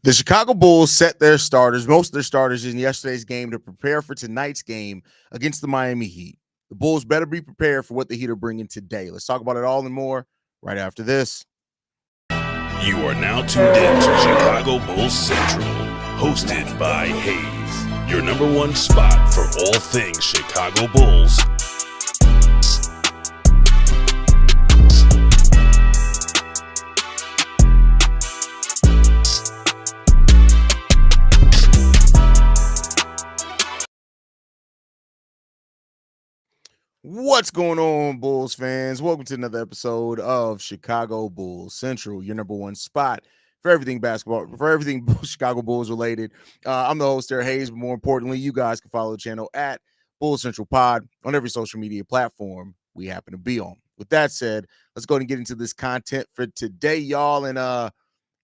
The Chicago Bulls set their starters, most of their starters, in yesterday's game to prepare for tonight's game against the Miami Heat. The Bulls better be prepared for what the Heat are bringing today. Let's talk about it all and more right after this. You are now tuned in to Chicago Bulls Central, hosted by Haize, your number one spot for all things Chicago Bulls. What's going on, Bulls fans? Welcome to another episode of Chicago Bulls Central, your number one spot for everything basketball, for everything Chicago Bulls related. I'm the host there, Haize, but more importantly, you guys can follow the channel at Bulls Central Pod on every social media platform we happen to be on. With that said, let's go and get into this content for today, y'all. And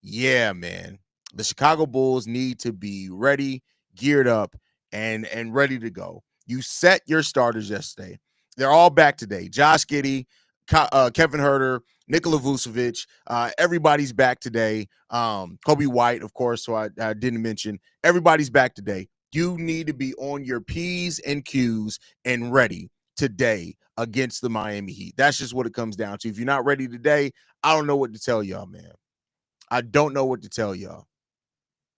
yeah, man, the Chicago Bulls need to be ready, geared up, and ready to go. You set your starters yesterday. They're all back today. Josh Giddey, Kevin Huerter, Nikola Vucevic, everybody's back today. Kobe White, of course, so I didn't mention. Everybody's back today. You need to be on your P's and Q's and ready today against the Miami Heat. That's just what it comes down to. If you're not ready today, I don't know what to tell y'all, man. I don't know what to tell y'all.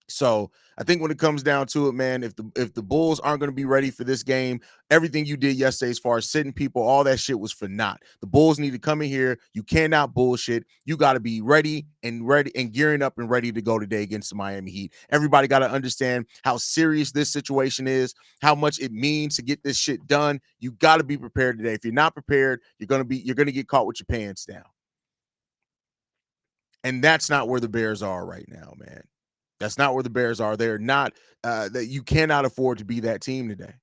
So I think when it comes down to it, man, if the Bulls aren't going to be ready for this game, everything you did yesterday as far as sitting people, all that shit was for naught. The Bulls need to come in here. You cannot bullshit. You got to be ready and gearing up and ready to go today against the Miami Heat. Everybody got to understand how serious this situation is, how much it means to get this shit done. You got to be prepared today. If you're not prepared, you're going to get caught with your pants down. And that's not where the Bears are right now, man. That's not where the Bears are. They're not that you cannot afford to be that team today.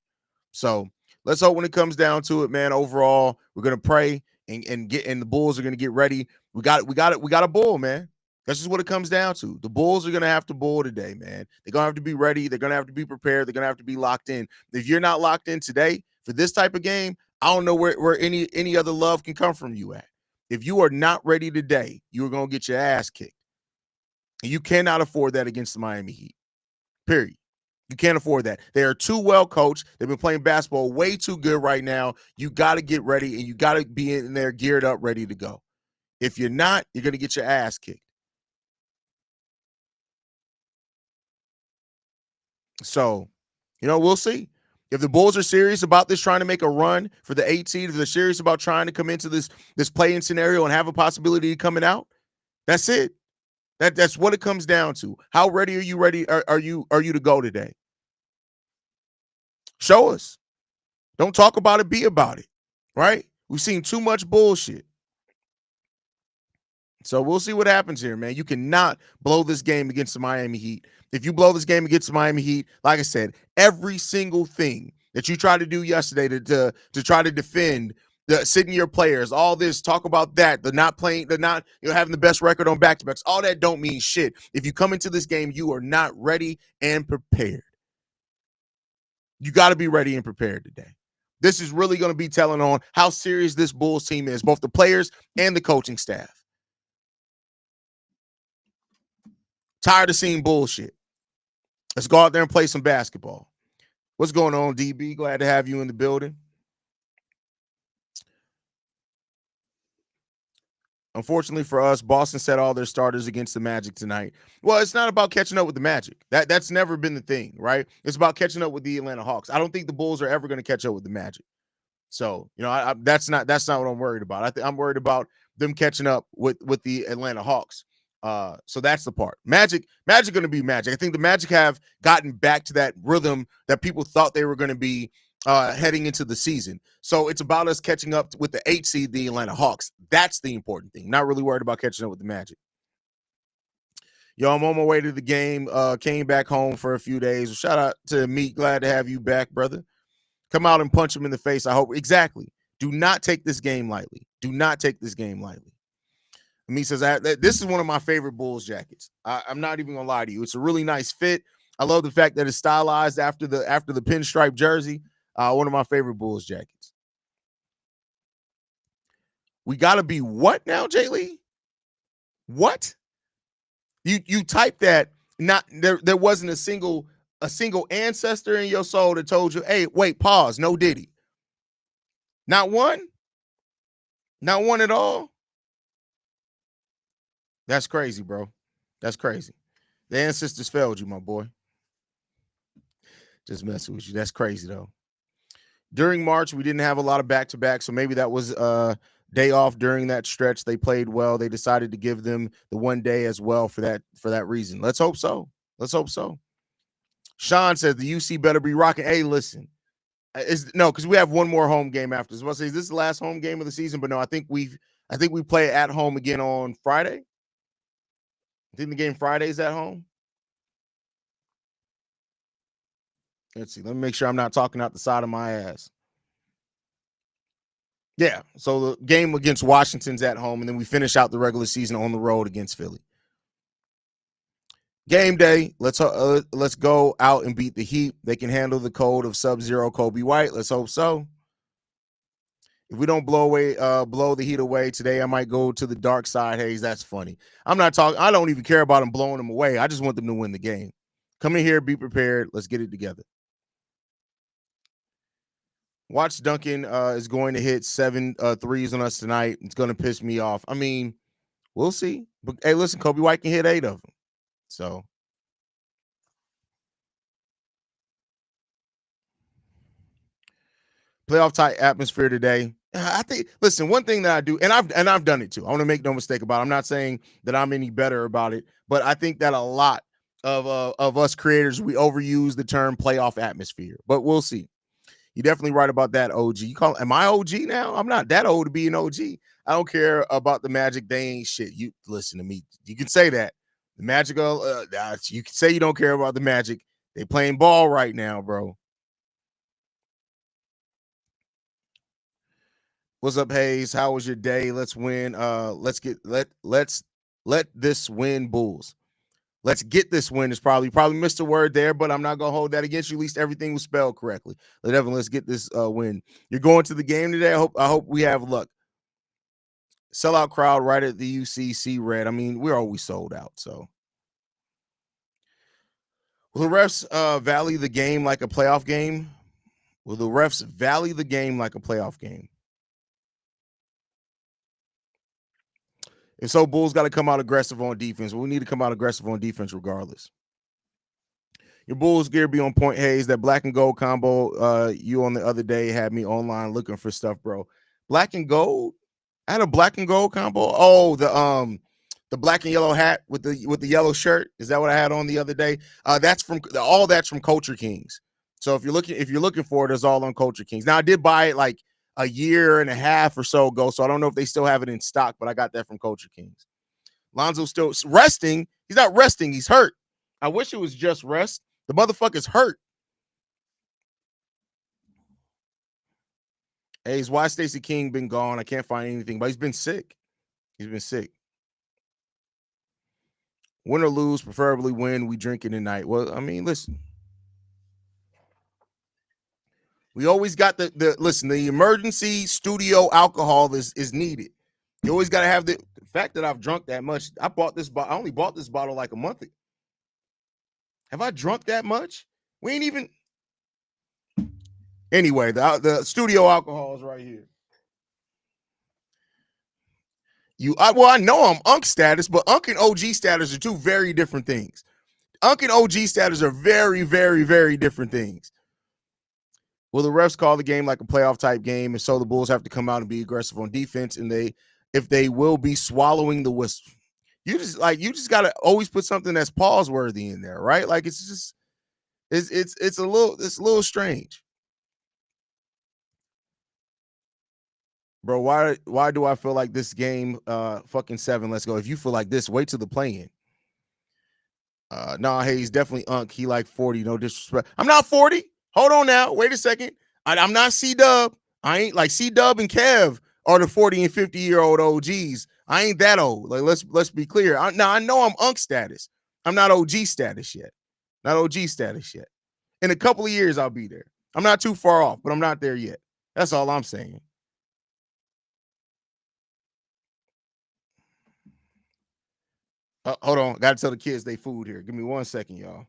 So let's hope when it comes down to it, man. Overall, we're gonna pray and the Bulls are gonna get ready. We got a bull, man. That's just what it comes down to. The Bulls are gonna have to bull today, man. They're gonna have to be ready. They're gonna have to be prepared. They're gonna have to be locked in. If you're not locked in today for this type of game, I don't know where any other love can come from you at. If you are not ready today, you are gonna get your ass kicked. And you cannot afford that against the Miami Heat, period. You can't afford that. They are too well coached. They've been playing basketball way too good right now. You got to get ready, and you got to be in there geared up, ready to go. If you're not, you're going to get your ass kicked. So, we'll see. If the Bulls are serious about this, trying to make a run for the 8 seed, if they're serious about trying to come into this play-in scenario and have a possibility of coming out, that's it. That's what it comes down to. How ready are you? Are you to go today? Show us. Don't talk about it. Be about it. Right? We've seen too much bullshit. So we'll see what happens here, man. You cannot blow this game against the Miami Heat. If you blow this game against the Miami Heat, like I said, every single thing that you tried to do yesterday to try to defend sitting your players, all this talk about that, they're not playing, they're not having the best record on back-to-backs. All that don't mean shit. If you come into this game, you are not ready and prepared. You got to be ready and prepared today. This is really going to be telling on how serious this Bulls team is, both the players and the coaching staff. Tired of seeing bullshit. Let's go out there and play some basketball. What's going on, DB? Glad to have you in the building. Unfortunately for us, Boston set all their starters against the Magic tonight. Well, it's not about catching up with the Magic. That's never been the thing, right? It's about catching up with the Atlanta Hawks. I don't think the Bulls are ever going to catch up with the Magic. So, that's not what I'm worried about. I'm worried about them catching up with the Atlanta Hawks. So that's the part. Magic going to be Magic. I think the Magic have gotten back to that rhythm that people thought they were going to be heading into the season. So it's about us catching up with the 8 seed, the Atlanta Hawks. That's the important thing. Not really worried about catching up with the Magic. Yo, I'm on my way to the game. Came back home for a few days. Shout out to Meek. Glad to have you back, brother. Come out and punch him in the face. I hope. Exactly. Do not take this game lightly. Do not take this game lightly. Meek says, this is one of my favorite Bulls jackets. I'm not even going to lie to you. It's a really nice fit. I love the fact that it's stylized after the pinstripe jersey. One of my favorite Bulls jackets. We got to be what now, Jay Lee? What? You type that Not there wasn't a single ancestor in your soul that told you, hey, wait, pause, no Diddy. Not one? Not one at all? That's crazy, bro. That's crazy. The ancestors failed you, my boy. Just messing with you. That's crazy, though. During March, we didn't have a lot of back-to-back, so maybe that was day off during that stretch. They played well. They decided to give them the one day as well for that reason. Let's hope so. Let's hope so. Sean says the UC better be rocking. Hey, listen. No, because we have one more home game after. So I say, is this the last home game of the season? But no, I think we play at home again on Friday. I think the game Friday is at home. Let's see. Let me make sure I'm not talking out the side of my ass. Yeah. So the game against Washington's at home, and then we finish out the regular season on the road against Philly. Game day. Let's go out and beat the Heat. They can handle the cold of Sub-Zero Kobe White. Let's hope so. If we don't blow the Heat away today, I might go to the dark side. Haize, that's funny. I'm not talking. I don't even care about them blowing them away. I just want them to win the game. Come in here, be prepared. Let's get it together. Watch Duncan is going to hit 7 threes on us tonight. It's going to piss me off. I mean, we'll see. But hey, listen, Kobe White can hit 8 of them. So playoff type atmosphere today. I think. Listen, one thing that I do, and I've done it too. I want to make no mistake about it. I'm not saying that I'm any better about it, but I think that a lot of us creators, we overuse the term playoff atmosphere. But we'll see. You're definitely right about that, OG. Am I OG now? I'm not that old to be an OG. I don't care about the Magic. They ain't shit. You listen to me. You can say that. The Magic, you can say you don't care about the Magic. They playing ball right now, bro. What's up, Haize? How was your day? Let's win. Let's let this win, Bulls. Let's get this win. Is probably missed a word there, but I'm not gonna hold that against you. At least everything was spelled correctly. Let's get this win. You're going to the game today. I hope we have luck. Sellout crowd right at the UCC Red. I mean, we're always sold out. So will the refs value the game like a playoff game? Will the refs value the game like a playoff game? If so, Bulls got to come out aggressive on defense. We need to come out aggressive on defense regardless. Your Bulls gear be on point, Haize. That black and gold combo you on the other day had me online looking for stuff, bro. Black and gold? I had a black and gold combo. Oh, the black and yellow hat with the yellow shirt. Is that what I had on the other day? That's from Culture Kings. So if you're looking for it, it's all on Culture Kings. Now I did buy it like a year and a half or so ago, so I don't know if they still have it in stock, but I got that from Culture Kings. Lonzo's still resting. He's not resting. He's hurt. I wish it was just rest. The motherfucker's hurt. Hey, why Stacey King been gone? I can't find anything, but he's been sick. Win or lose, preferably win. We drinking tonight. Well, I mean, listen. We always got the emergency studio alcohol is needed. You always got to have the fact that I've drunk that much. I only bought this bottle like a month ago. Have I drunk that much? We ain't even. Anyway, the studio alcohol is right here. I know I'm Unk status, but Unk and OG status are two very different things. Unk and OG status are very, very, very different things. Will the refs call the game like a playoff type game, and so the Bulls have to come out and be aggressive on defense, and if they will be swallowing the whistle? You just gotta always put something that's pause worthy in there, right? Like it's a little strange. Bro, why do I feel like this game fucking 7? Let's go. If you feel like this, wait till the play-in. Nah, Haize definitely Unk. He like 40. No disrespect. I'm not 40. Hold on now. Wait a second. I'm not C-Dub. I ain't like C-Dub and Kev are the 40 and 50-year-old OGs. I ain't that old. Like let's be clear. Now I know I'm Unk status. I'm not OG status yet. Not OG status yet. In a couple of years, I'll be there. I'm not too far off, but I'm not there yet. That's all I'm saying. Hold on, got to tell the kids they food here. Give me 1 second, y'all.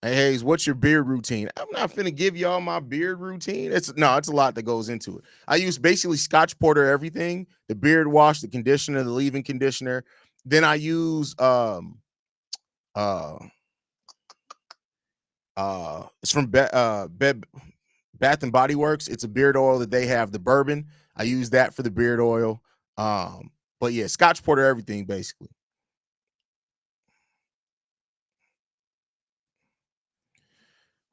Hey Hayes, what's your beard routine? I'm not finna give y'all my beard routine. It's a lot that goes into it. I use basically Scotch Porter everything: the beard wash, the conditioner, the leave-in conditioner. Then I use uh it's from Bath and Body Works. It's a beard oil that they have, the bourbon. I use that for the beard oil. But yeah, Scotch Porter everything basically.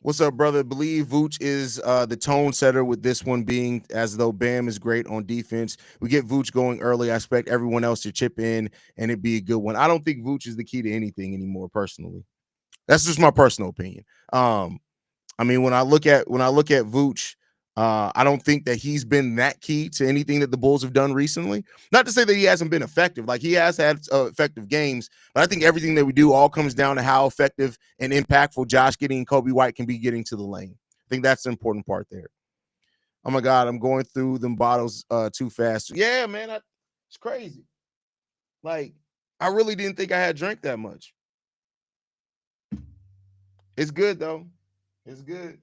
What's up, brother? Believe Vooch is the tone setter, with this one being as though Bam is great on defense. We get Vooch going early. I expect everyone else to chip in and it be a good one. I don't think Vooch is the key to anything anymore, personally. That's just my personal opinion. I mean, when I look at Vooch, I don't think that he's been that key to anything that the Bulls have done recently. Not to say that he hasn't been effective; like he has had effective games. But I think everything that we do all comes down to how effective and impactful Josh Giddey and Kobe White can be getting to the lane. I think that's the important part there. Oh my God, I'm going through them bottles too fast. Yeah, man, it's crazy. Like I really didn't think I had drank that much. It's good though. It's good.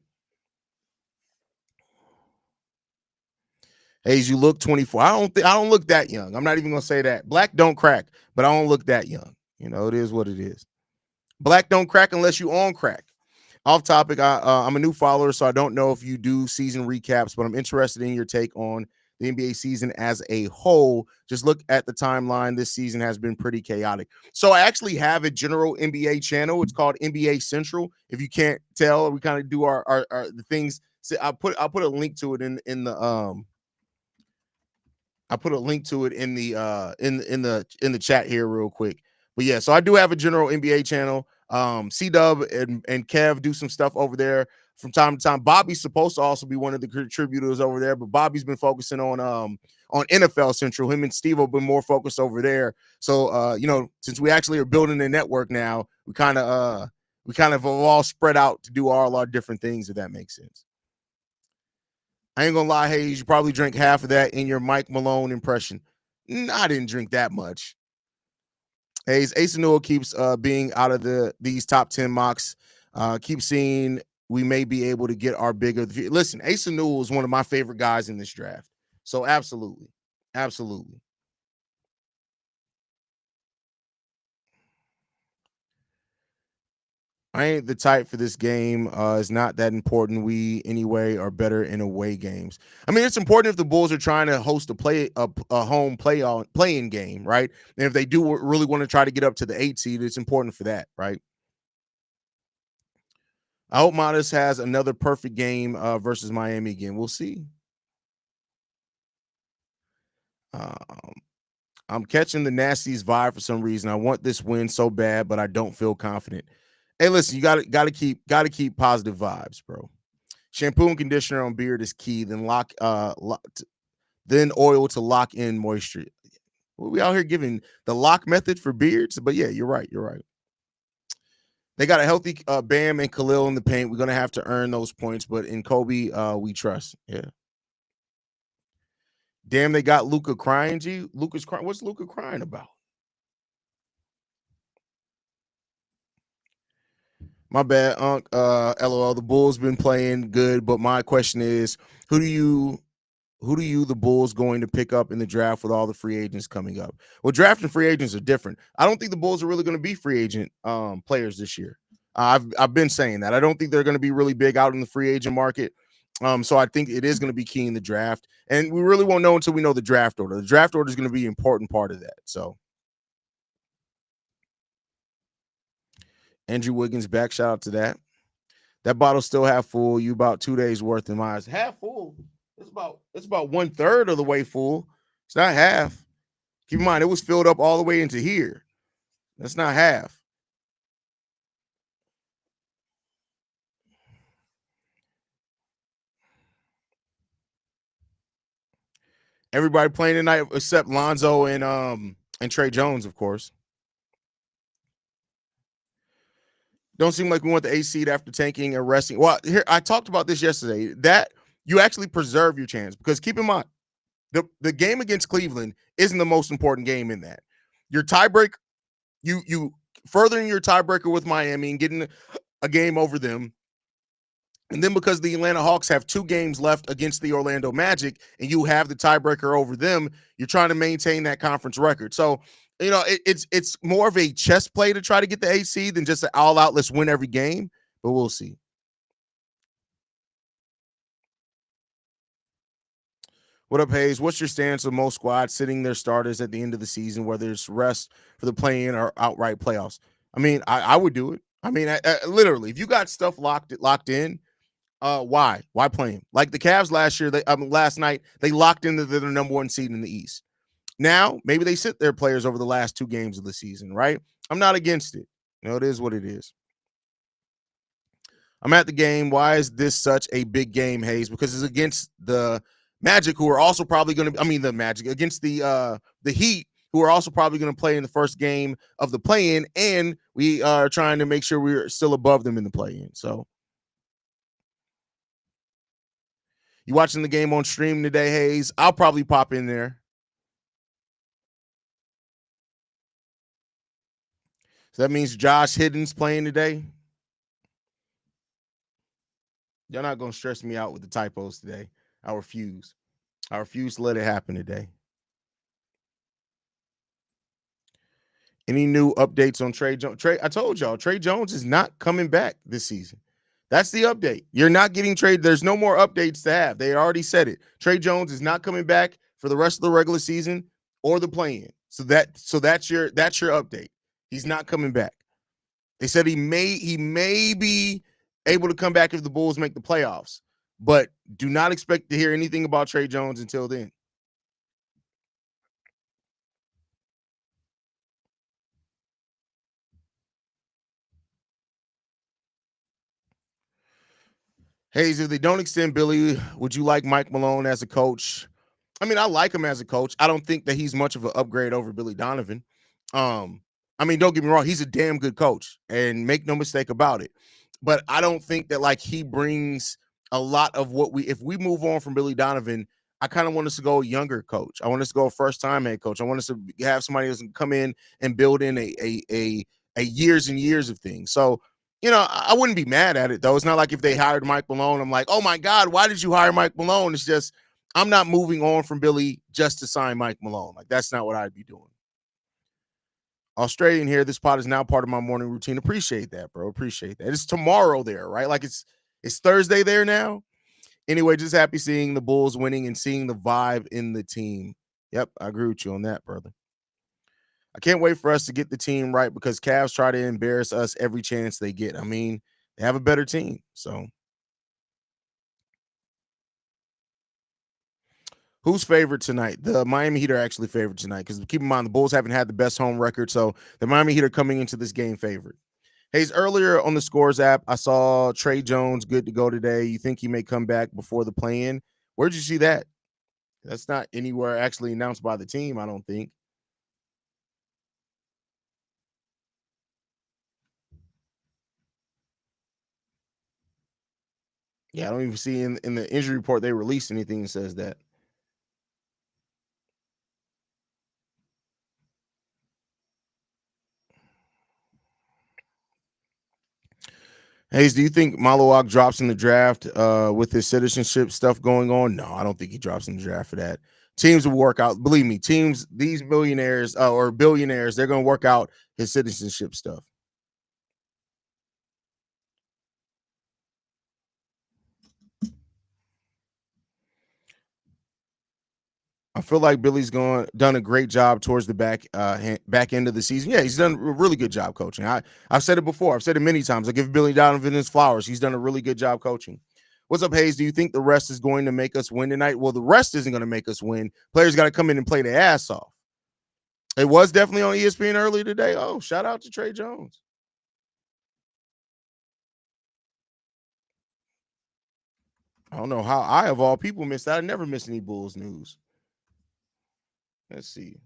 Hayes, you look 24. I don't look that young. I'm not even gonna say that. Black don't crack, but I don't look that young. It is what it is. Black don't crack unless you on crack. Off topic, I'm a new follower, so I don't know if you do season recaps, but I'm interested in your take on the NBA season as a whole. Just look at the timeline. This season has been pretty chaotic. So I actually have a general NBA channel. It's called NBA Central. If you can't tell, we kind of do our the things. So I'll put a link to it I put a link to it in the in the chat here real quick. But yeah, so I do have a general NBA channel. C Dub and Kev do some stuff over there from time to time. Bobby's supposed to also be one of the contributors over there, but Bobby's been focusing on NFL Central. Him and Steve have been more focused over there. So since we actually are building a network now, we kind of all spread out to do all our different things, if that makes sense. I ain't gonna lie, Hayes, you probably drank half of that in your Mike Malone impression. I didn't drink that much. Hayes, Ace Newell keeps being out of these top 10 mocks. Keep seeing we may be able to get our bigger. Listen, Ace Newell is one of my favorite guys in this draft. So absolutely. Absolutely. I ain't the type for this game. It's not that important. We anyway are better in away games. I mean, it's important if the Bulls are trying to host a home playing game, right? And if they do really want to try to get up to the 8 seed, it's important for that, right? I hope Modest has another perfect game versus Miami again. We'll see. Um, I'm catching the Nasties vibe for some reason. I want this win so bad, but I don't feel confident. Hey, listen, you gotta keep positive vibes, bro. Shampoo and conditioner on beard is key. Then oil to lock in moisture. We out here giving the lock method for beards, but yeah, you're right. You're right. They got a healthy Bam and Khalil in the paint. We're gonna have to earn those points, but in Kobe, we trust. Yeah. Damn, they got Luca crying. G, Luca's crying. What's Luca crying about? My bad, Unc. LOL. The Bulls been playing good, but my question is, who do you the Bulls going to pick up in the draft with all the free agents coming up? Well, draft and free agents are different. I don't think the Bulls are really going to be free agent players this year. I've been saying that. I don't think they're going to be really big out in the free agent market. So I think it is going to be key in the draft, and we really won't know until we know the draft order. The draft order is going to be an important part of that. So Andrew Wiggins back. Shout out to that. That bottle still half full. You about 2 days worth in my eyes. Half full. It's about 1/3 of the way full. It's not half. Keep in mind, it was filled up all the way into here. That's not half. Everybody playing tonight except Lonzo and Trey Jones, of course. Don't seem like we want the A seed after tanking and resting. Well, here I talked about this yesterday. That you actually preserve your chance because keep in mind the game against Cleveland isn't the most important game in that. Your tiebreak, you furthering your tiebreaker with Miami and getting a game over them. And then because the Atlanta Hawks have 2 games left against the Orlando Magic and you have the tiebreaker over them, you're trying to maintain that conference record. So, it's more of a chess play to try to get the AC than just an all out, let's win every game, but we'll see. What up, Haize? What's your stance on most squads sitting their starters at the end of the season, whether it's rest for the play-in or outright playoffs? I mean, I would do it. I mean, literally, if you got stuff locked in, why play him? Like the Cavs last year, last night they locked into the number 1 seed in the East. Now maybe they sit their players over the last 2 games of the season, right? I'm not against it. It is what it is. I'm at the game. Why is this such a big game, Haize? Because it's against the Magic, who are also probably going to. I mean, the Magic against the Heat, who are also probably going to play in the first game of the play-in, and we are trying to make sure we're still above them in the play-in. So, you watching the game on stream today, Haize? I'll probably pop in there. So that means Josh Hidden's playing today. Y'all not gonna stress me out with the typos today. I refuse. I refuse to let it happen today. Any new updates on Trey Jones? I told y'all, Trey Jones is not coming back this season. That's the update. You're not getting Trey. There's no more updates to have. They already said it. Trey Jones is not coming back for the rest of the regular season or the play-in. So that's your update. He's not coming back. They said he may be able to come back if the Bulls make the playoffs, but do not expect to hear anything about Trey Jones until then. Haize, if they don't extend Billy, would you like Mike Malone as a coach? I mean, I like him as a coach. I don't think that he's much of an upgrade over Billy Donovan. I mean, don't get me wrong, he's a damn good coach, and make no mistake about it. But I don't think that like he brings a lot of what if we move on from Billy Donovan, I kind of want us to go a younger coach. I want us to go a first time head coach. I want us to have somebody who's come in and build in a years and years of things. So I wouldn't be mad at it though. It's not like if they hired Mike Malone, I'm like, oh my God, why did you hire Mike Malone? It's just I'm not moving on from Billy just to sign Mike Malone. Like that's not what I'd be doing. Australian here. This pod is now part of my morning routine. Appreciate that, bro. Appreciate that. It's tomorrow there, right? Like it's Thursday there now. Anyway, just happy seeing the Bulls winning and seeing the vibe in the team. Yep, I agree with you on that, brother. I can't wait for us to get the team right because Cavs try to embarrass us every chance they get. I mean, they have a better team. So who's favored tonight? The Miami Heat are actually favored tonight because keep in mind the Bulls haven't had the best home record, so the Miami Heat are coming into this game favored. Haize, earlier on the Scores app, I saw Trey Jones good to go today. You think he may come back before the play-in? Where'd you see that? That's not anywhere actually announced by the team, I don't think. Yeah, I don't even see in the injury report they released anything that says that. Haize, do you think Malawak drops in the draft with his citizenship stuff going on? No, I don't think he drops in the draft for that. Teams will work out. Believe me, teams, these millionaires or billionaires, they're going to work out his citizenship stuff. I feel like Billy's done a great job towards the back end of the season. Yeah, he's done a really good job coaching. I've said it before. I've said it many times. I give Billy Donovan his flowers. He's done a really good job coaching. What's up, Haize? Do you think the rest is going to make us win tonight? Well, the rest isn't going to make us win. Players got to come in and play their ass off. It was definitely on ESPN earlier today. Oh, shout out to Trey Jones. I don't know how I, of all people, missed that. I never miss any Bulls news. Let's see.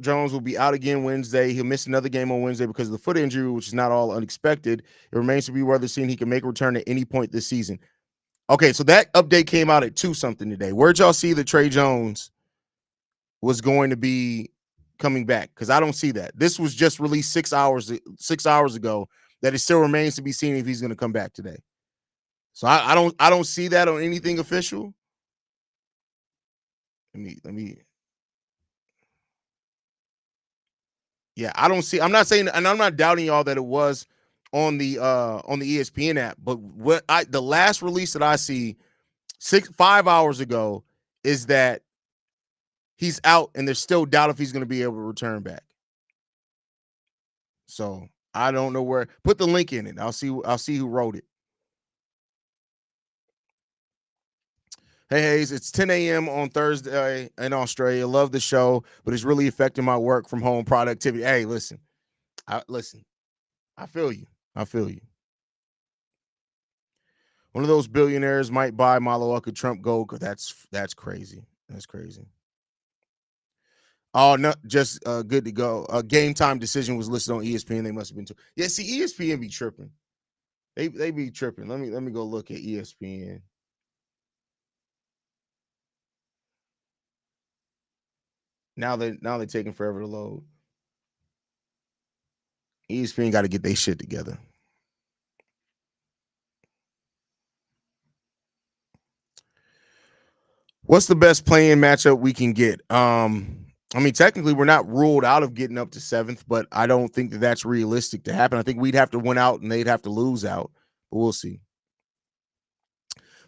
Jones will be out again Wednesday. He'll miss another game on Wednesday because of the foot injury, which is not all unexpected. It remains to be whether seen he can make a return at any point this season. Okay, so that update came out at 2 something today. Where'd y'all see that Trey Jones was going to be coming back? Because I don't see that. This was just released 6 hours ago. That it still remains to be seen if he's going to come back today. So I don't see that on anything official. Let me. Yeah, I don't see. I'm not saying, and I'm not doubting y'all that it was on the ESPN app, but the last release that I see 5 hours ago is that he's out, and there's still doubt if he's going to be able to return back. So I don't know where. Put the link in it. I'll see who wrote it. Hey, Haize, it's 10 a.m. on Thursday in Australia. Love the show, but it's really affecting my work from home productivity. Hey, listen. I feel you. One of those billionaires might buy Malawaka Trump Gold. That's crazy. That's crazy. Oh, no, just good to go. Game time decision was listed on ESPN. They must have been too. Yeah, see, ESPN be tripping. They be tripping. Let me go look at ESPN. Now they're taking forever to load. ESPN got to get their shit together. What's the best playing matchup we can get? I mean, technically, we're not ruled out of getting up to 7th, but I don't think that that's realistic to happen. I think we'd have to win out and they'd have to lose out, but we'll see.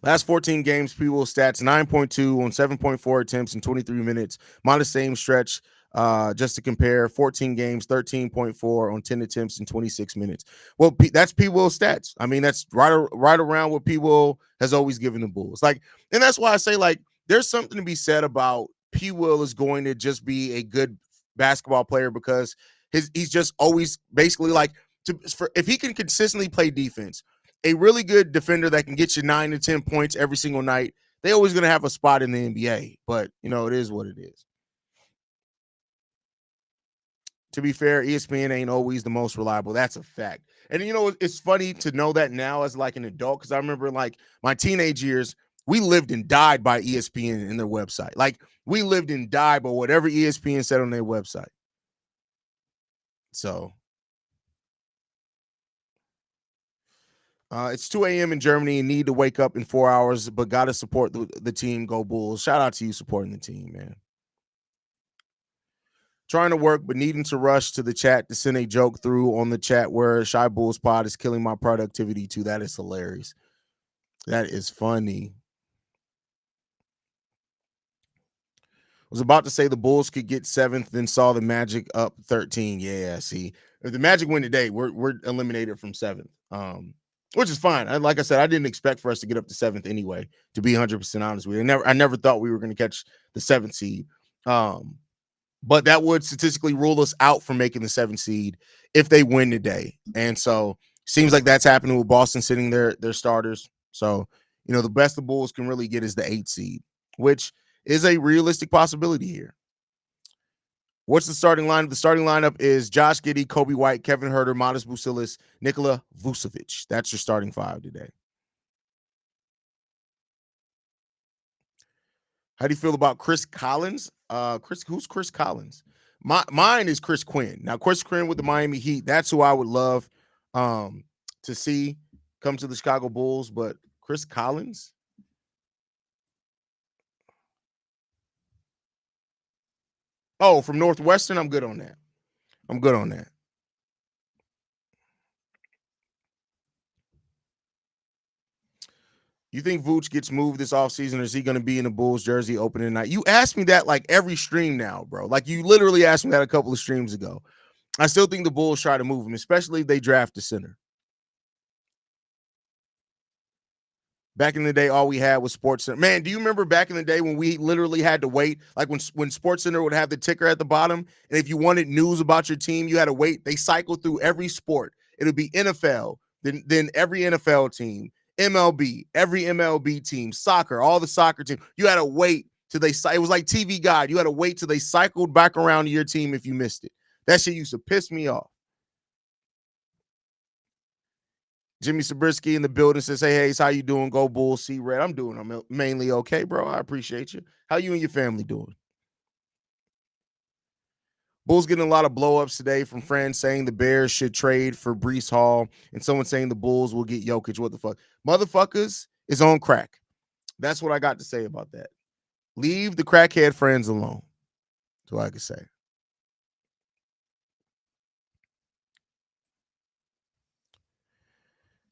Last 14 games, P-Will stats 9.2 on 7.4 attempts in 23 minutes. Minus same stretch, just to compare, 14 games, 13.4 on 10 attempts in 26 minutes. Well, that's P-Will stats. I mean, that's right around what P-Will has always given the Bulls. Like, and that's why I say, like, there's something to be said about P-Will is going to just be a good basketball player because he's just always basically like, if he can consistently play defense, a really good defender that can get you 9 to 10 points every single night, they always going to have a spot in the NBA. But, it is what it is. To be fair, ESPN ain't always the most reliable. That's a fact. And, it's funny to know that now as like an adult because I remember like my teenage years, we lived and died by ESPN in their website. Like we lived and died by whatever ESPN said on their website. So it's 2 a.m. in Germany and need to wake up in 4 hours, but got to support the team. Go Bulls. Shout out to you supporting the team, man. Trying to work, but needing to rush to the chat to send a joke through on the chat where Shy Bulls Pod is killing my productivity too. That is hilarious. That is funny. Was about to say the Bulls could get 7th, then saw the Magic up 13. Yeah, see, if the Magic win today, we're eliminated from 7th. Which is fine. Like I said, I didn't expect for us to get up to 7th anyway, to be 100% honest with you. I never thought we were going to catch the 7th seed. But that would statistically rule us out from making the 7th seed if they win today. And so seems like that's happening with Boston sitting their starters. So, the best the Bulls can really get is the 8th seed, which is a realistic possibility here. What's the starting lineup? The starting lineup is Josh Giddey, Kobe White, Kevin Huerter, Modest Bucilis, Nikola Vucevic. That's your starting 5 today. How do you feel about Chris Collins? Who's Chris Collins? Mine is Chris Quinn. Now, Chris Quinn with the Miami Heat. That's who I would love to see come to the Chicago Bulls. But Chris Collins? Oh, from Northwestern? I'm good on that. You think Vooch gets moved this offseason, or is he going to be in the Bulls jersey opening night? You asked me that like every stream now, bro. Like you literally asked me that a couple of streams ago. I still think the Bulls try to move him, especially if they draft the center. Back in the day, all we had was SportsCenter. Man, do you remember back in the day when we literally had to wait? Like when SportsCenter would have the ticker at the bottom, and if you wanted news about your team, you had to wait. They cycled through every sport. It would be NFL, then every NFL team, MLB, every MLB team, soccer, all the soccer teams. You had to wait till they. It was like TV Guide. You had to wait till they cycled back around to your team if you missed it. That shit used to piss me off. Jimmy Sabrisky in the building says, "Hey, Haize, how you doing? Go Bulls, see Red. I'm mainly okay, bro. I appreciate you. How you and your family doing?" Bulls getting a lot of blow-ups today from friends saying the Bears should trade for Breece Hall and someone saying the Bulls will get Jokic. What the fuck? Motherfuckers is on crack. That's what I got to say about that. Leave the crackhead friends alone. That's all I can say.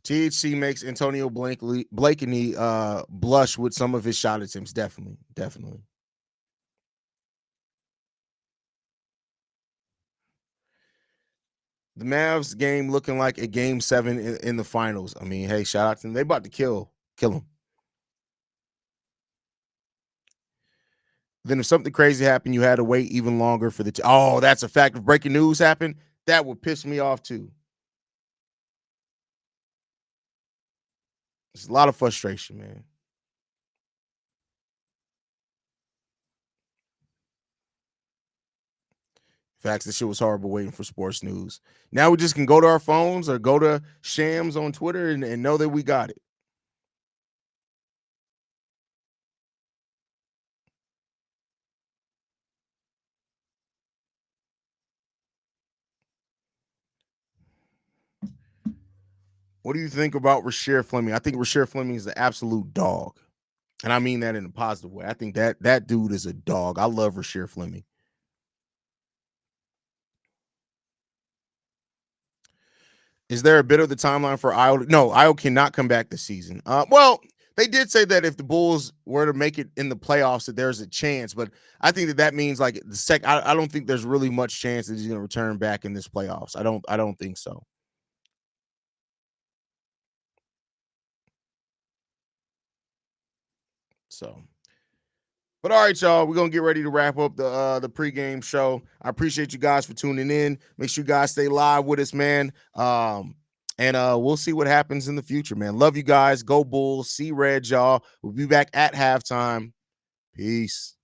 THC makes Antonio Blakeney blush with some of his shot attempts. Definitely. The Mavs game looking like a game 7 in the finals. I mean, hey, shout out to them. They about to kill them. Then if something crazy happened, you had to wait even longer for the oh, that's a fact. If breaking news happened, that would piss me off too. It's a lot of frustration, man. Facts, this shit was horrible waiting for sports news. Now we just can go to our phones or go to Shams on Twitter and know that we got it. What do you think about Rasheed Fleming? I think Rasheed Fleming is the absolute dog. And I mean that in a positive way. I think that dude is a dog. I love Rasheed Fleming. Is there a bit of the timeline for Io? No, Io cannot come back this season. Well, they did say that if the Bulls were to make it in the playoffs, that there's a chance. But I think that means like I don't think there's really much chance that he's going to return back in this playoffs. I don't think so. So, but all right, y'all, we're gonna get ready to wrap up the pregame show. I appreciate you guys for tuning in. Make sure you guys stay live with us, man. And we'll see what happens in the future, man. Love you guys. Go Bulls. See Red, y'all. We'll be back at halftime. Peace.